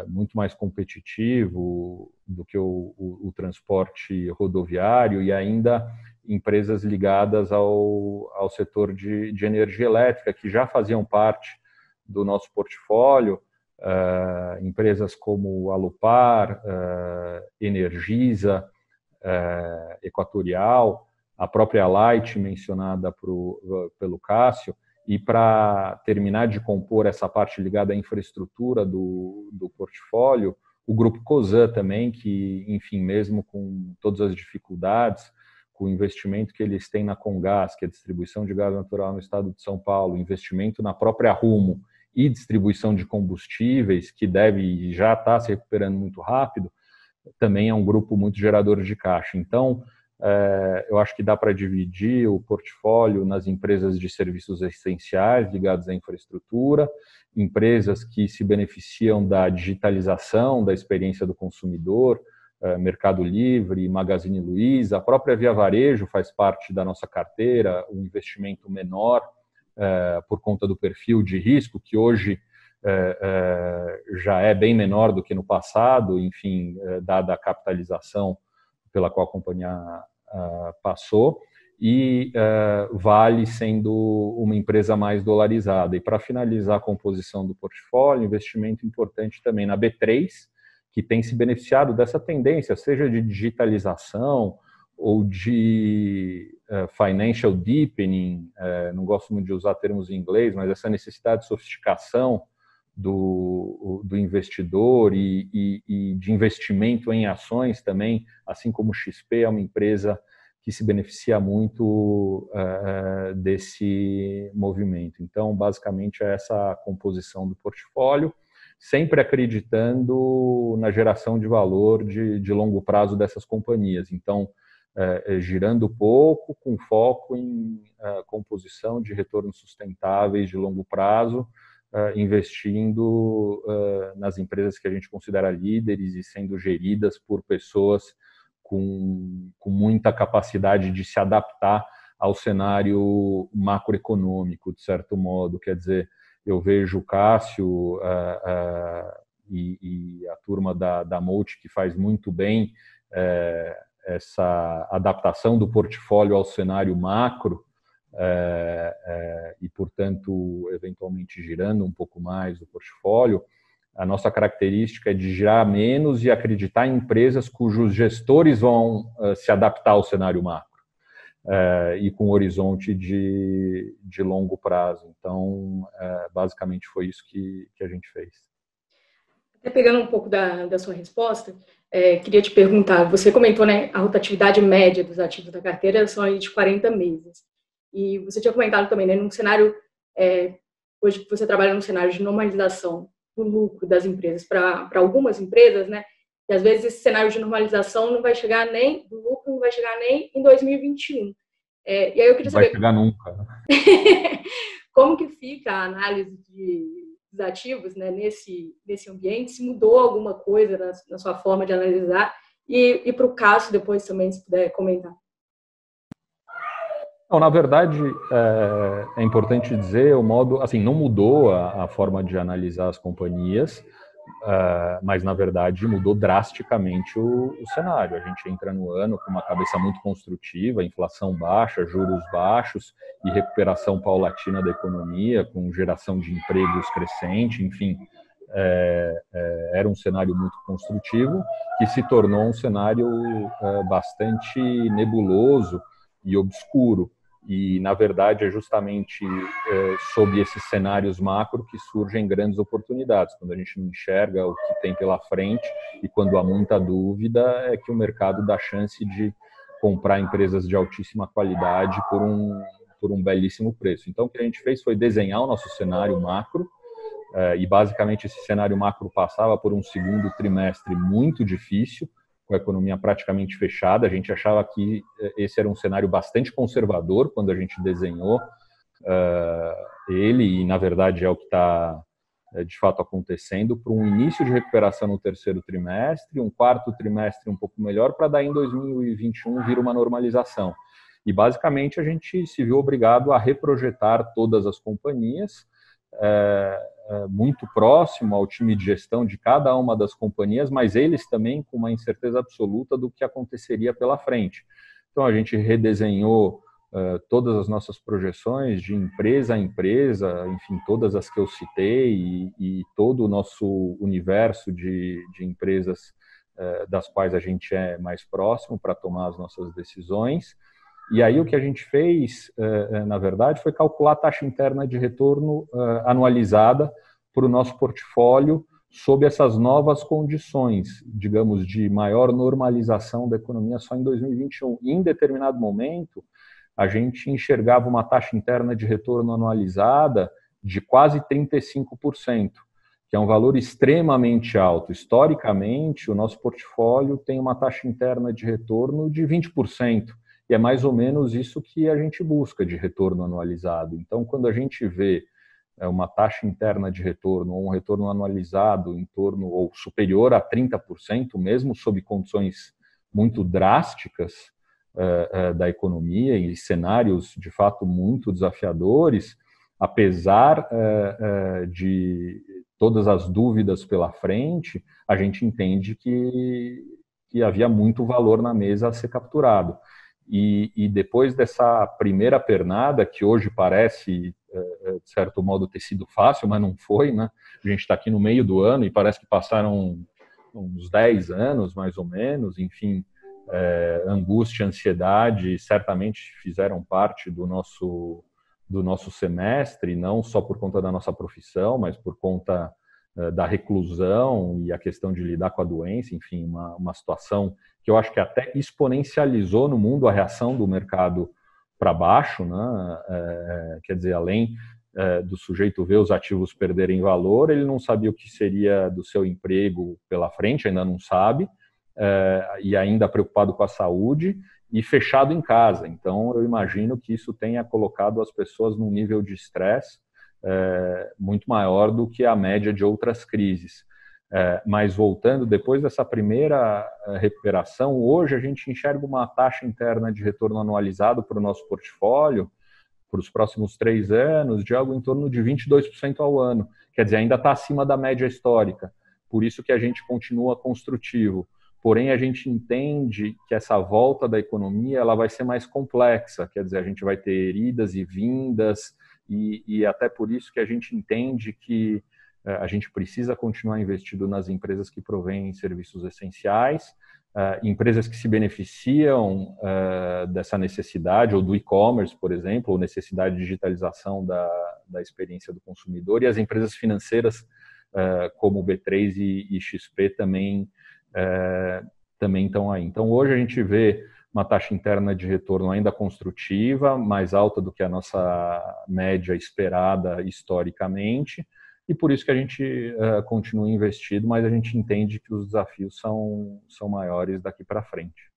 muito mais competitivo do que o transporte rodoviário, e ainda empresas ligadas ao setor de energia elétrica, que já faziam parte do nosso portfólio, empresas como Alupar, Energisa, Equatorial, a própria Light, mencionada pelo Cássio. E para terminar de compor essa parte ligada à infraestrutura do portfólio, o Grupo Cosan também, que, enfim, mesmo com todas as dificuldades, com o investimento que eles têm na Comgás, que é a distribuição de gás natural no estado de São Paulo, investimento na própria Rumo e distribuição de combustíveis, que deve e já está se recuperando muito rápido, também é um grupo muito gerador de caixa. Então, eu acho que dá para dividir o portfólio nas empresas de serviços essenciais ligados à infraestrutura, empresas que se beneficiam da digitalização da experiência do consumidor, Mercado Livre, Magazine Luiza, a própria Via Varejo faz parte da nossa carteira, um investimento menor por conta do perfil de risco, que hoje já é bem menor do que no passado, enfim, dada a capitalização pela qual a companhia passou, e Vale sendo uma empresa mais dolarizada. E para finalizar a composição do portfólio, investimento importante também na B3, que tem se beneficiado dessa tendência, seja de digitalização ou de financial deepening, não gosto muito de usar termos em inglês, mas essa necessidade de sofisticação do investidor e de investimento em ações também, assim como o XP é uma empresa que se beneficia muito desse movimento. Então, basicamente, é essa a composição do portfólio, sempre acreditando na geração de valor de longo prazo dessas companhias. Então, girando pouco, com foco em composição de retornos sustentáveis de longo prazo, investindo nas empresas que a gente considera líderes e sendo geridas por pessoas com muita capacidade de se adaptar ao cenário macroeconômico, de certo modo. Quer dizer, eu vejo o Cássio e a turma da Molt, que faz muito bem essa adaptação do portfólio ao cenário macro, e, portanto, eventualmente girando um pouco mais o portfólio. A nossa característica é de girar menos e acreditar em empresas cujos gestores vão se adaptar ao cenário macro e com horizonte de longo prazo. Então, basicamente foi isso que a gente fez. Até pegando um pouco da sua resposta, queria te perguntar, você comentou, né, a rotatividade média dos ativos da carteira são aí de 40 meses. E você tinha comentado também, né, num cenário, hoje você trabalha num cenário de normalização do lucro das empresas para algumas empresas, né, e às vezes esse cenário de normalização não vai chegar nem, do lucro não vai chegar nem em 2021. E aí eu queria saber... Não vai chegar nunca. Como que fica a análise dos ativos, né, nesse ambiente, se mudou alguma coisa na sua forma de analisar, e para o Cássio depois também, se puder comentar. Não, na verdade, é importante dizer, o modo, assim, não mudou a forma de analisar as companhias, mas, na verdade, mudou drasticamente o cenário. A gente entra no ano com uma cabeça muito construtiva, inflação baixa, juros baixos e recuperação paulatina da economia, com geração de empregos crescente, enfim, era um cenário muito construtivo, que se tornou um cenário bastante nebuloso e obscuro. E, na verdade, é justamente sob esses cenários macro que surgem grandes oportunidades. Quando a gente não enxerga o que tem pela frente e quando há muita dúvida, é que o mercado dá chance de comprar empresas de altíssima qualidade por um belíssimo preço. Então, o que a gente fez foi desenhar o nosso cenário macro, e, basicamente, esse cenário macro passava por um segundo trimestre muito difícil, com a economia praticamente fechada. A gente achava que esse era um cenário bastante conservador quando a gente desenhou ele, e na verdade é o que está de fato acontecendo, para um início de recuperação no terceiro trimestre, um quarto trimestre um pouco melhor, para daí em 2021 vir uma normalização. E basicamente a gente se viu obrigado a reprojetar todas as companhias, muito próximo ao time de gestão de cada uma das companhias, mas eles também com uma incerteza absoluta do que aconteceria pela frente. Então, a gente redesenhou todas as nossas projeções de empresa a empresa, enfim, todas as que eu citei, e todo o nosso universo de empresas das quais a gente é mais próximo para tomar as nossas decisões. E aí o que a gente fez, na verdade, foi calcular a taxa interna de retorno anualizada para o nosso portfólio sob essas novas condições, digamos, de maior normalização da economia só em 2021. E, em determinado momento, a gente enxergava uma taxa interna de retorno anualizada de quase 35%. que é um valor extremamente alto. Historicamente, o nosso portfólio tem uma taxa interna de retorno de 20%, e é mais ou menos isso que a gente busca de retorno anualizado. Então, quando a gente vê uma taxa interna de retorno ou um retorno anualizado em torno ou superior a 30%, mesmo sob condições muito drásticas da economia e cenários de fato muito desafiadores, apesar de todas as dúvidas pela frente, a gente entende que havia muito valor na mesa a ser capturado. E depois dessa primeira pernada, que hoje parece, de certo modo, ter sido fácil, mas não foi, né? A gente está aqui no meio do ano e parece que passaram uns 10 anos, mais ou menos, enfim, angústia, ansiedade, certamente fizeram parte do nosso semestre, não só por conta da nossa profissão, mas por conta da reclusão e a questão de lidar com a doença, enfim, uma situação que eu acho que até exponencializou no mundo a reação do mercado para baixo, né? Quer dizer, além do sujeito ver os ativos perderem valor, ele não sabia o que seria do seu emprego pela frente, ainda não sabe, e ainda preocupado com a saúde e fechado em casa. Então, eu imagino que isso tenha colocado as pessoas num nível de estresse muito maior do que a média de outras crises. Mas voltando, depois dessa primeira recuperação, hoje a gente enxerga uma taxa interna de retorno anualizado para o nosso portfólio, para os próximos 3 anos, de algo em torno de 22% ao ano. Quer dizer, ainda está acima da média histórica. Por isso que a gente continua construtivo. Porém, a gente entende que essa volta da economia ela vai ser mais complexa. Quer dizer, a gente vai ter idas e vindas, e até por isso que a gente entende que a gente precisa continuar investindo nas empresas que provêm serviços essenciais, empresas que se beneficiam dessa necessidade, ou do e-commerce, por exemplo, ou necessidade de digitalização da experiência do consumidor, e as empresas financeiras como B3 e XP também estão aí. Então, hoje a gente vê uma taxa interna de retorno ainda construtiva, mais alta do que a nossa média esperada historicamente, e por isso que a gente continua investido, mas a gente entende que os desafios são maiores daqui para frente.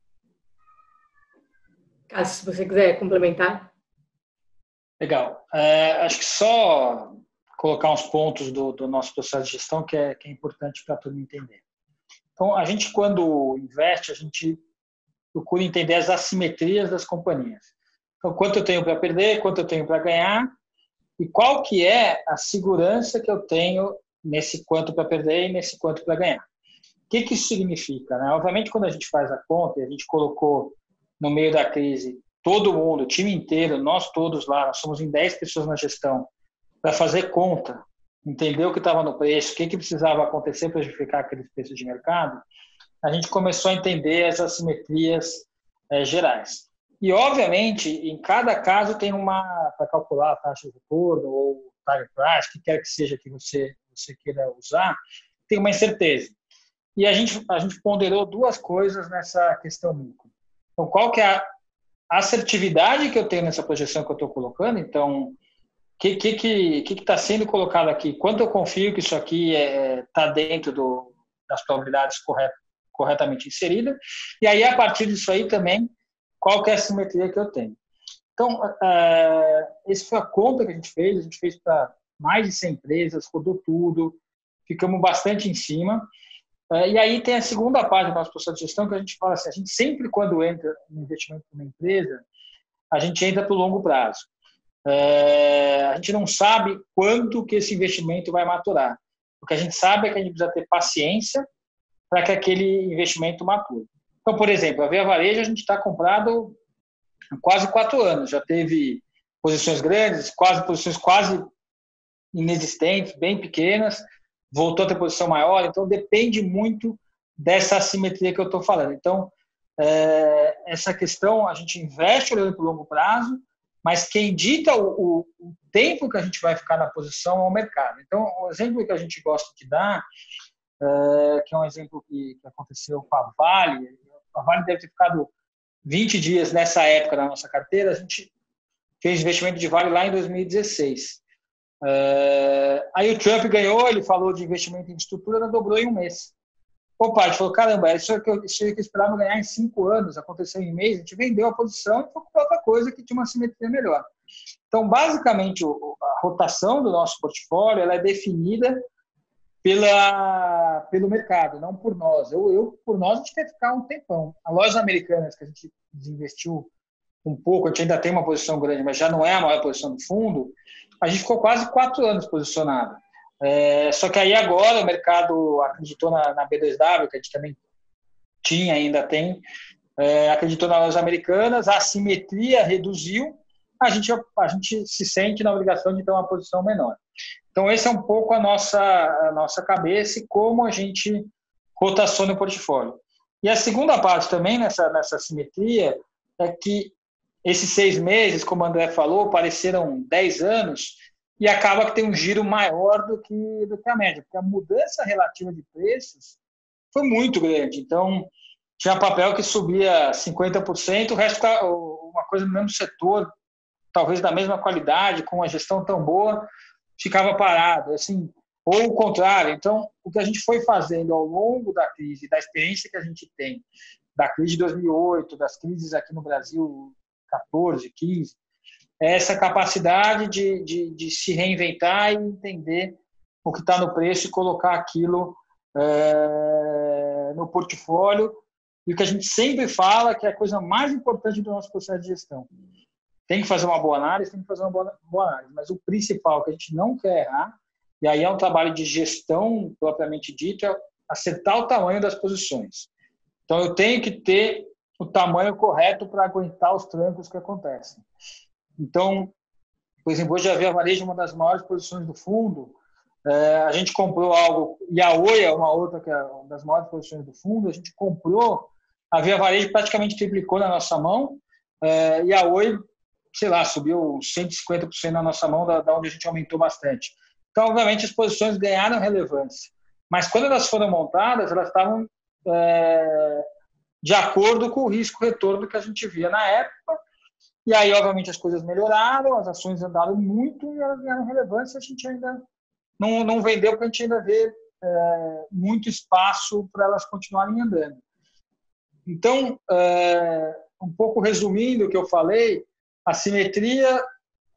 Cássio, se você quiser complementar. Legal. Acho que só colocar uns pontos do nosso processo de gestão que é importante para todo mundo entender. Então, a gente, quando investe, a gente procura entender as assimetrias das companhias. Então, quanto eu tenho para perder, quanto eu tenho para ganhar, e qual que é a segurança que eu tenho nesse quanto para perder e nesse quanto para ganhar. O que isso significa? Né? Obviamente, quando a gente faz a conta, e a gente colocou no meio da crise todo mundo, o time inteiro, nós todos lá, nós somos em 10 pessoas na gestão, para fazer conta, entender o que estava no preço, o que precisava acontecer para justificar aqueles preços de mercado, a gente começou a entender as assimetrias gerais. E, obviamente, em cada caso tem para calcular a taxa de retorno ou target price, o que quer que seja que você queira usar, tem uma incerteza. E a gente ponderou 2 coisas nessa questão micro. Então, qual que é a assertividade que eu tenho nessa projeção que eu estou colocando? Então, o que está sendo colocado aqui? Quanto eu confio que isso aqui está dentro das probabilidades corretamente inseridas? E aí, a partir disso aí também, qual que é a simetria que eu tenho? Então, essa foi a conta que a gente fez para mais de 100 empresas, rodou tudo, ficamos bastante em cima. E aí tem a segunda parte do nosso processo de gestão, que a gente fala assim, a gente sempre, quando entra no investimento em uma empresa, a gente entra para o longo prazo. A gente não sabe quanto que esse investimento vai maturar. O que a gente sabe é que a gente precisa ter paciência para que aquele investimento mature. Então, por exemplo, a Via Varejo, a gente está comprado há quase 4 anos. Já teve posições grandes, posições quase inexistentes, bem pequenas, voltou a ter posição maior. Então, depende muito dessa assimetria que eu estou falando. Então, essa questão, a gente investe olhando para o longo prazo, mas quem dita o tempo que a gente vai ficar na posição é o mercado. Então, o exemplo que a gente gosta de dar, que é um exemplo que aconteceu com a Vale, deve ter ficado 20 dias nessa época na nossa carteira. A gente fez investimento de Vale lá em 2016. Aí o Trump ganhou, ele falou de investimento em estrutura, ela dobrou em um mês. O Parte falou, caramba, isso que eu esperava ganhar em 5 anos, aconteceu em mês, a gente vendeu a posição e foi para outra coisa que tinha uma simetria melhor. Então, basicamente, a rotação do nosso portfólio ela é definida pelo mercado, não por nós. Por nós, a gente quer ficar um tempão. A Lojas Americanas, que a gente desinvestiu um pouco, a gente ainda tem uma posição grande, mas já não é a maior posição do fundo, a gente ficou quase 4 anos posicionado. Só que aí agora o mercado acreditou na B2W, que a gente também tinha, ainda tem, acreditou nas Lojas Americanas, a assimetria reduziu, a gente se sente na obrigação de ter uma posição menor. Então, esse é um pouco a nossa cabeça e como a gente rotaciona o portfólio. E a segunda parte também nessa assimetria é que esses 6 meses, como o André falou, pareceram 10 anos e acaba que tem um giro maior do que a média, porque a mudança relativa de preços foi muito grande. Então, tinha papel que subia 50%, o resto uma coisa no mesmo setor, talvez da mesma qualidade, com uma gestão tão boa, ficava parado, assim, ou o contrário. Então, o que a gente foi fazendo ao longo da crise, da experiência que a gente tem, da crise de 2008, das crises aqui no Brasil, 14, 15, é essa capacidade de se reinventar e entender o que está no preço e colocar aquilo no portfólio. E o que a gente sempre fala que é a coisa mais importante do nosso processo de gestão. Tem que fazer uma boa análise, mas o principal que a gente não quer errar, e aí é um trabalho de gestão propriamente dito, é acertar o tamanho das posições. Então, eu tenho que ter o tamanho correto para aguentar os trancos que acontecem. Então, por exemplo, hoje a Via Varejo é uma das maiores posições do fundo, a gente comprou algo, e a Oi é uma outra que é uma das maiores posições do fundo, a gente comprou, a Via Varejo praticamente triplicou na nossa mão, e a Oi, sei lá, subiu 150% na nossa mão, da onde a gente aumentou bastante. Então, obviamente, as posições ganharam relevância. Mas quando elas foram montadas, elas estavam de acordo com o risco-retorno que a gente via na época. E aí, obviamente, as coisas melhoraram, as ações andaram muito e elas ganharam relevância. A gente ainda não vendeu, porque a gente ainda vê muito espaço para elas continuarem andando. Então, um pouco resumindo o que eu falei, a simetria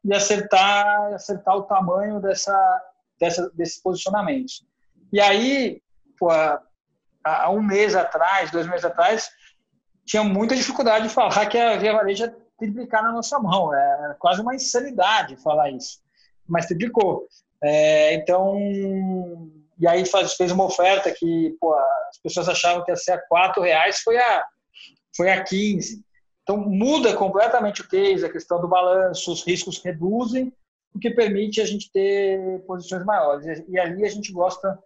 e acertar o tamanho desses posicionamentos. E aí, há 1 mês atrás, 2 meses atrás, tinha muita dificuldade de falar que a Via Varejo ia triplicar na nossa mão. É quase uma insanidade falar isso. Mas triplicou. Então, e aí fez uma oferta que as pessoas achavam que ia ser a R$4, foi a 15. Então, muda completamente o case, a questão do balanço, os riscos reduzem, o que permite a gente ter posições maiores. E ali a gente gosta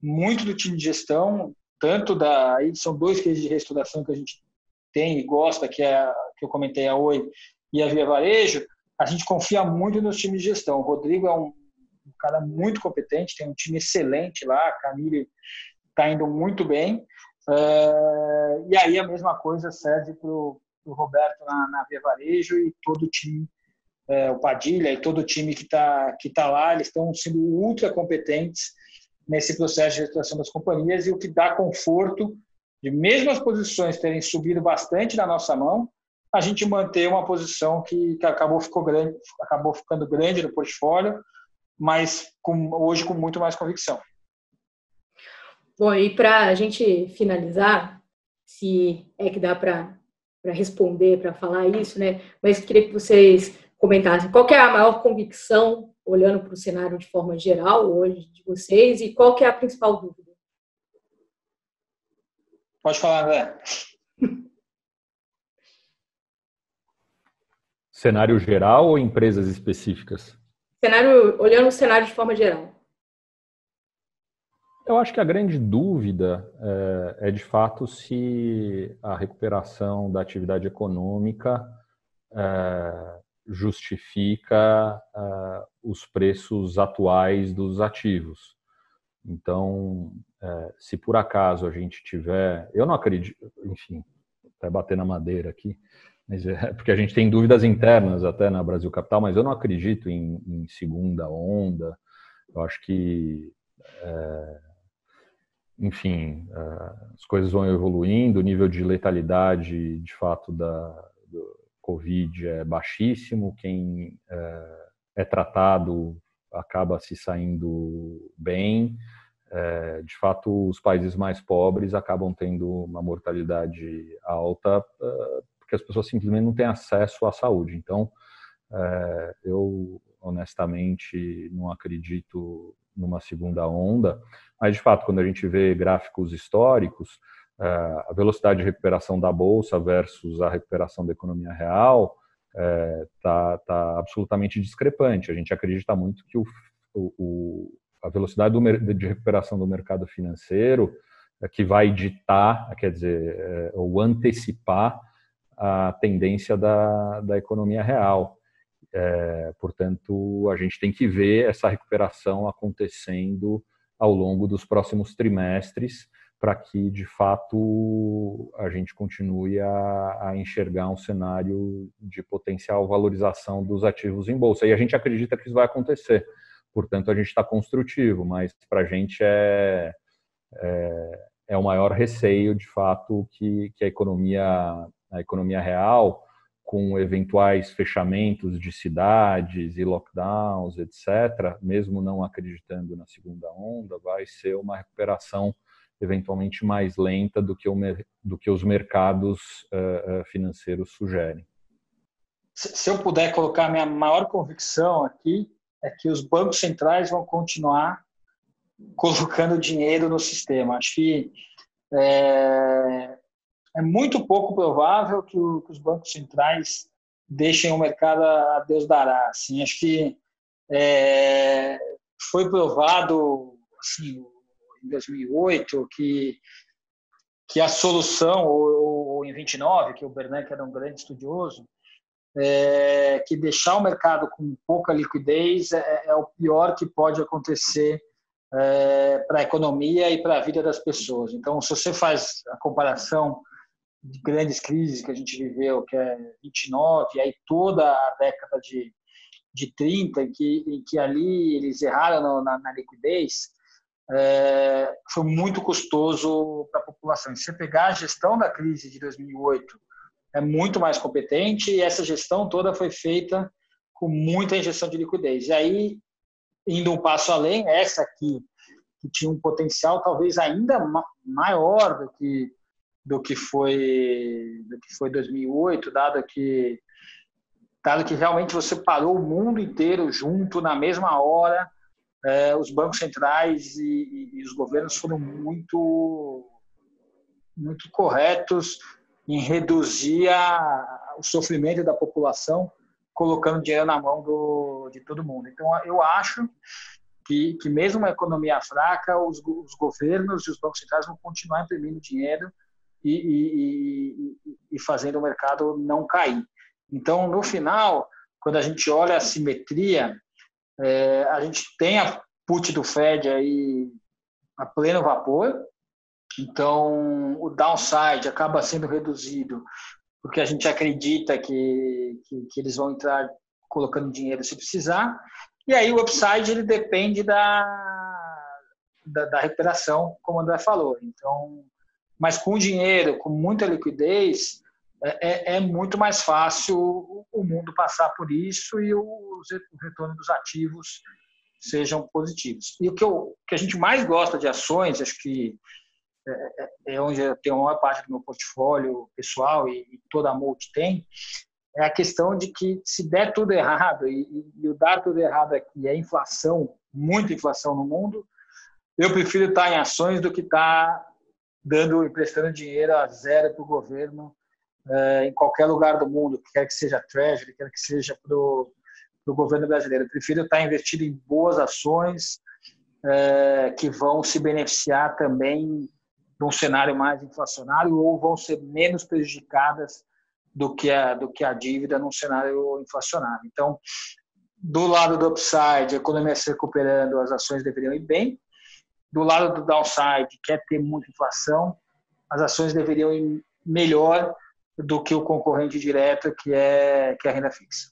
muito do time de gestão, tanto aí são 2 cases de reestruturação que a gente tem e gosta, que eu comentei, a Oi e a Via Varejo, a gente confia muito nos times de gestão. O Rodrigo é um cara muito competente, tem um time excelente lá, a Camille está indo muito bem, e aí a mesma coisa serve para o Roberto na Via Varejo e todo o time, o Padilha e todo o time que tá lá, eles estão sendo ultra competentes nesse processo de reestruturação das companhias, e o que dá conforto de mesmo as posições terem subido bastante na nossa mão, a gente manter uma posição que acabou ficando grande no portfólio, mas hoje com muito mais convicção. Bom, e para a gente finalizar, se é que dá para responder, para falar isso, né? Mas queria que vocês comentassem qual que é a maior convicção, olhando para o cenário de forma geral hoje de vocês, e qual que é a principal dúvida? Pode falar, André. Cenário geral ou empresas específicas? Olhando o cenário de forma geral. Eu acho que a grande dúvida é de fato se a recuperação da atividade econômica justifica os preços atuais dos ativos. Então, se por acaso a gente tiver... Eu não acredito, enfim, até bater na madeira aqui, Mas porque a gente tem dúvidas internas até na Brasil Capital, mas eu não acredito em segunda onda. Eu acho que, enfim, as coisas vão evoluindo, o nível de letalidade, de fato, do Covid é baixíssimo. Quem é tratado acaba se saindo bem. De fato, os países mais pobres acabam tendo uma mortalidade alta porque as pessoas simplesmente não têm acesso à saúde. Então, eu honestamente não acredito numa segunda onda, mas de fato, quando a gente vê gráficos históricos, a velocidade de recuperação da bolsa versus a recuperação da economia real tá absolutamente discrepante. A gente acredita muito que a velocidade de recuperação do mercado financeiro que vai ditar, quer dizer, ou antecipar a tendência da economia real. Portanto, a gente tem que ver essa recuperação acontecendo ao longo dos próximos trimestres para que, de fato, a gente continue a enxergar um cenário de potencial valorização dos ativos em bolsa. E a gente acredita que isso vai acontecer. Portanto, a gente está construtivo, mas para a gente é o maior receio, de fato, que a economia real, com eventuais fechamentos de cidades e lockdowns, etc., mesmo não acreditando na segunda onda, vai ser uma recuperação eventualmente mais lenta do que os mercados financeiros sugerem. Se eu puder colocar a minha maior convicção aqui, é que os bancos centrais vão continuar colocando dinheiro no sistema. Acho que é muito pouco provável que os bancos centrais deixem o mercado a Deus dará. Assim, acho que foi provado assim, em 2008 que a solução, ou em 29, que o Bernanke era um grande estudioso, que deixar o mercado com pouca liquidez é o pior que pode acontecer para a economia e para a vida das pessoas. Então, se você faz a comparação de grandes crises que a gente viveu, que é 29, e aí toda a década de 30, em que ali eles erraram na liquidez, foi muito custoso para a população. Se você pegar a gestão da crise de 2008, é muito mais competente, e essa gestão toda foi feita com muita injeção de liquidez. E aí, indo um passo além, essa aqui, que tinha um potencial talvez ainda maior do que foi 2008, dado que realmente você parou o mundo inteiro junto na mesma hora, os bancos centrais e os governos foram muito corretos em reduzir o sofrimento da população, colocando dinheiro na mão de todo mundo. Então, eu acho que mesmo uma economia fraca, os governos e os bancos centrais vão continuar imprimindo dinheiro e fazendo o mercado não cair. Então, no final, quando a gente olha a simetria, a gente tem a put do Fed aí a pleno vapor. Então, o downside acaba sendo reduzido porque a gente acredita que eles vão entrar colocando dinheiro se precisar. E aí o upside ele depende da recuperação, como o André falou. Então, mas com dinheiro, com muita liquidez, é muito mais fácil o mundo passar por isso e o retorno dos ativos sejam positivos. E o que a gente mais gosta de ações, acho que é onde eu tenho a maior parte do meu portfólio pessoal e toda a multi tem, é a questão de que se der tudo errado, e o dar tudo errado aqui é inflação, muita inflação no mundo, eu prefiro estar em ações do que estar emprestando dinheiro a zero para o governo em qualquer lugar do mundo, quer que seja Treasury, quer que seja para o governo brasileiro. Eu prefiro estar investido em boas ações que vão se beneficiar também de um cenário mais inflacionário ou vão ser menos prejudicadas do que a dívida num cenário inflacionário. Então, do lado do upside, a economia se recuperando, as ações deveriam ir bem. Do lado do downside, quer ter muita inflação, as ações deveriam ir melhor do que o concorrente direto, que é a renda fixa.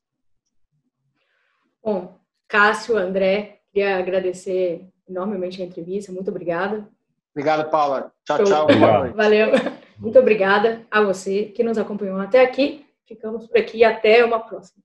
Bom, Cássio, André, queria agradecer enormemente a entrevista. Muito obrigada. Obrigado, Paula. Tchau, tchau. Boa noite. Valeu. Muito obrigada a você que nos acompanhou até aqui. Ficamos por aqui. Até uma próxima.